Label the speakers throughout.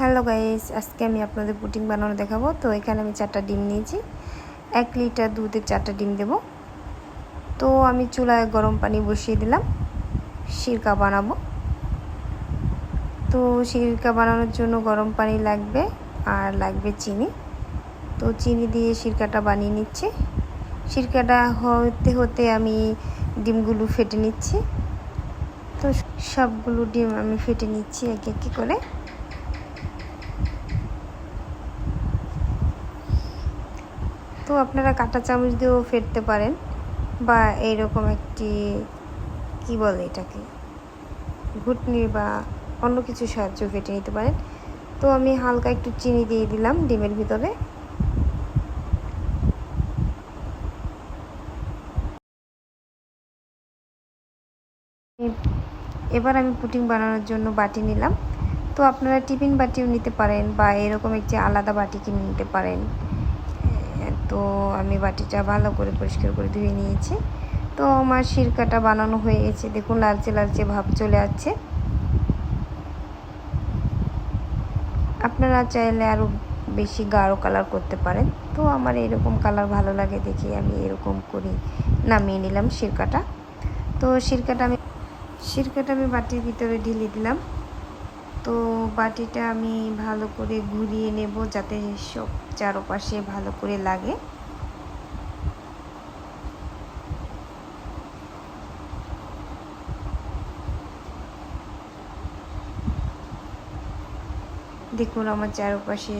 Speaker 1: Hello guys, আজকে আমি আপনাদের পুডিং বানানো দেখাবো। তো এখানে আমি 4টা ডিম নিয়েছি। 1 লিটার দুধে 4টা ডিম দেব। তো আমি চুলায় গরম পানি বসিয়ে দিলাম, সিরকা বানাবো। তো সিরকা বানানোর জন্য গরম পানি লাগবে আর লাগবে চিনি। তো চিনি দিয়ে সিরকাটা বানিয়ে নিচ্ছি। সিরকাটা হতে হতে আমি ডিমগুলো ফেটে নিচ্ছি। তো সবগুলো ডিম আমি ফেটে নিচ্ছি এক এক করে। তো আপনারা কাঁটা চামচ দিয়েও ফেটতে পারেন, বা এইরকম একটি কি বলে এটাকে, ঘুটনি বা অন্য কিছু সাহায্য ফেটে নিতে পারেন। তো আমি হালকা একটু চিনি দিয়ে দিলাম ডিমের ভিতরে। এবার আমি পুডিং বানানোর জন্য বাটি নিলাম। তো আপনারা টিফিন বাটিও নিতে পারেন, বা এরকম একটি আলাদা বাটি কিনে নিতে পারেন। তো আমি বাটিটা ভালো করে পরিষ্কার করে ধুয়ে নিয়েছি। তো আমার সিরকাটা বানানো হয়ে গেছে, দেখুন লালচে লালচে ভাব চলে আসছে। আপনারা চাইলে আরও বেশি গাঢ় কালার করতে পারেন। তো আমার এরকম কালার ভালো লাগে দেখে আমি এরকম করি নামিয়ে নিলাম সিরকাটা। তো সিরকাটা আমি বাটির ভিতরে ঢেলে দিলাম। তো বাটিটা আমি ভালো করে ঘুরিয়ে নেব যাতে সব চারপাশে ভালো করে লাগে। দেখুন আমার চারপাশে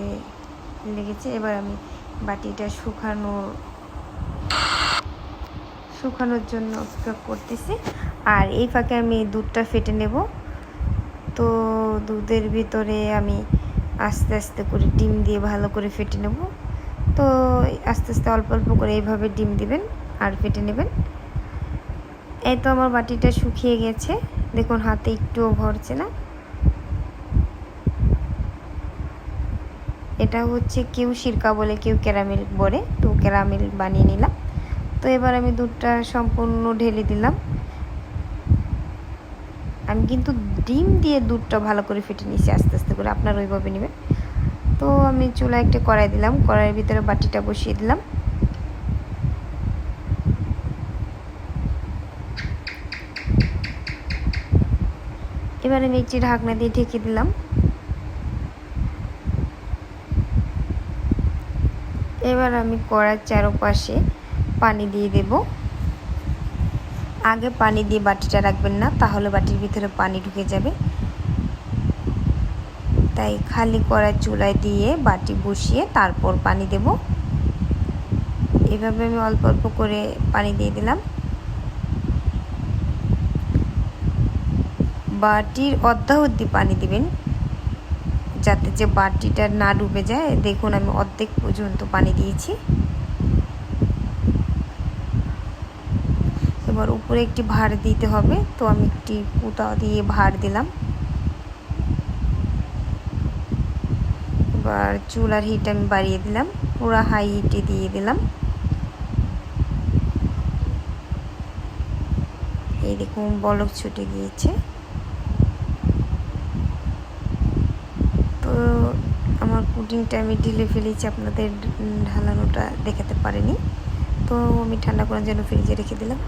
Speaker 1: লেগেছে। এবার আমি বাটিটা শুকানোর জন্য অপেক্ষা করতেছি, আর এই ফাঁকে আমি দুধটা ফেটে নেব। তো দুধের ভিতরে আমি আস্তে আস্তে করে ডিম দিয়ে ভালো করে ফেটে নেব। তো আস্তে আস্তে অল্প অল্প করে এইভাবে ডিম দিবেন আর ফেটে নেবেন। এই তো আমার বাটিটা শুকিয়ে গেছে, দেখুন হাতে একটুও ভরছে না। এটা হচ্ছে কেউ সিরকা বলে, কেউ ক্যারামেল বলে। তো ক্যারামেল বানিয়ে নিলাম। তো এবার আমি দুধটা সম্পূর্ণ ঢেলে দিলাম। আমি কিন্তু ডিম দিয়ে দুধটা ভালো করে ফেটে নিয়েছি আস্তে আস্তে করে, আপনারা ওইভাবে নেবেন। তো আমি চুলায় একটা কড়াই দিলাম, কড়াইয়ের ভিতরে বাটিটা বসিয়ে দিলাম। এবার আমি একটি ঢাকনা দিয়ে ঢেকে দিলাম। এবার আমি কড়াইয়ের চারপাশে পানি দিয়ে দেব। আগে পানি দিয়ে বাটিটা রাখবেন না, তাহলে বাটির ভিতরে পানি ঢুকে যাবে। তাই খালি কড়াই চুলায় দিয়ে বাটি বসিয়ে তারপর পানি দেব। এভাবে আমি অল্প অল্প করে পানি দিয়ে দিলাম। বাটির অর্ধাবধি পানি দিবেন, যাতে যে বাটিটা না ডুবে যায়। দেখুন আমি অর্ধেক পর্যন্ত পানি দিয়েছি। এবার উপরে একটি ভাঁড় দিতে হবে। তো আমি একটি পুঁতা দিয়ে ভাঁড় দিলাম। এবার চুলার হিট আমি বাড়িয়ে দিলাম, পুরো হাই হিটে দিয়ে দিলাম। এই দেখুন বলক ছুটে গিয়েছে। তো আমার পুডিংটা আমি ঢেলে ফেলেছি, আপনাদের ঢালানোটা দেখাতে পারিনি। তো আমি ঠান্ডা করার জন্য ফ্রিজে রেখে দিলাম।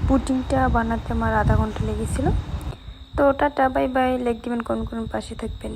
Speaker 1: পুডিংটা বানাতে আমার আধা ঘন্টা লেগেছিল। তো টাটা, বাই বাই। লাইক দিবেন, কোন পাশে থাকবেন।